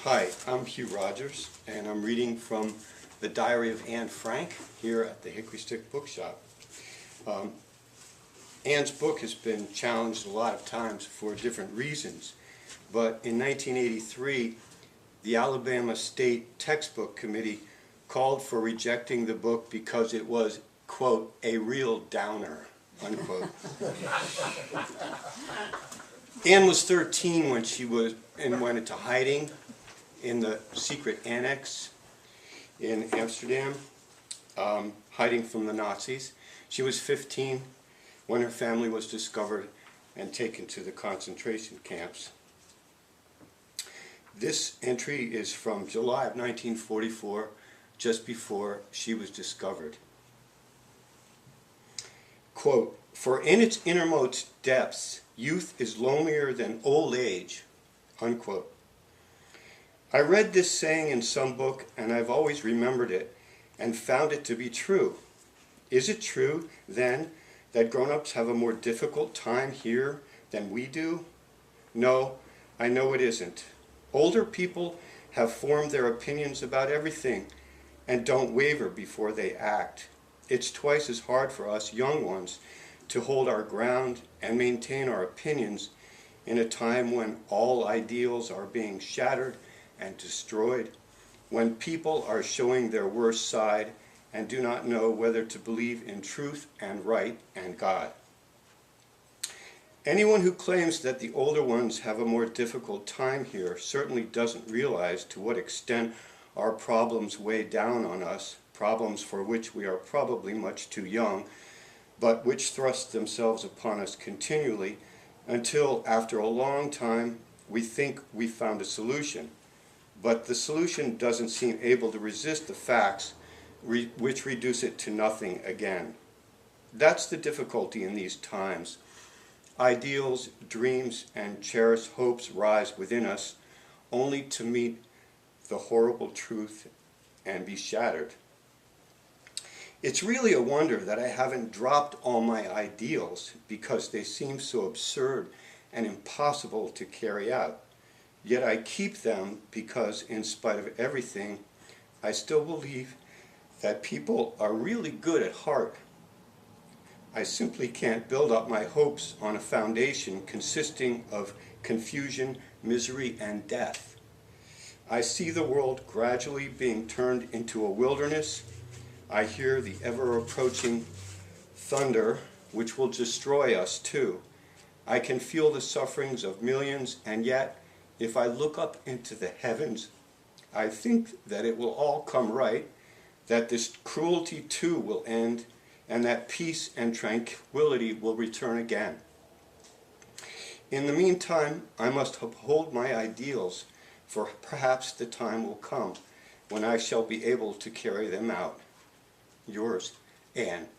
Hi, I'm Hugh Rogers, and I'm reading from the Diary of Anne Frank here at the Hickory Bookshop. Anne's book has been challenged a lot of times for different reasons, but in 1983, the Alabama State Textbook Committee called for rejecting the book because it was, quote, a real downer, unquote. Anne was 13 when she went into hiding in the secret annex in Amsterdam, hiding from the Nazis. She was 15 when her family was discovered and taken to the concentration camps. This entry is from July of 1944, just before she was discovered. Quote, "For in its innermost depths, youth is lonelier than old age," unquote. I read this saying in some book, and I've always remembered it and found it to be true. Is it true, then, that grown-ups have a more difficult time here than we do? No, I know it isn't. Older people have formed their opinions about everything and don't waver before they act. It's twice as hard for us young ones to hold our ground and maintain our opinions in a time when all ideals are being shattered and destroyed, when people are showing their worst side and do not know whether to believe in truth and right and God. Anyone who claims that the older ones have a more difficult time here certainly doesn't realize to what extent our problems weigh down on us, problems for which we are probably much too young, but which thrust themselves upon us continually until, after a long time, we think we found a solution. But the solution doesn't seem able to resist the facts, which reduce it to nothing again. That's the difficulty in these times. Ideals, dreams, and cherished hopes rise within us, only to meet the horrible truth and be shattered. It's really a wonder that I haven't dropped all my ideals because they seem so absurd and impossible to carry out. Yet I keep them because, in spite of everything, I still believe that people are really good at heart. I simply can't build up my hopes on a foundation consisting of confusion, misery, and death. I see the world gradually being turned into a wilderness. I hear the ever-approaching thunder, which will destroy us too. I can feel the sufferings of millions, and yet, if I look up into the heavens, I think that it will all come right, that this cruelty too will end, and that peace and tranquility will return again. In the meantime, I must uphold my ideals, for perhaps the time will come when I shall be able to carry them out. Yours, Anne.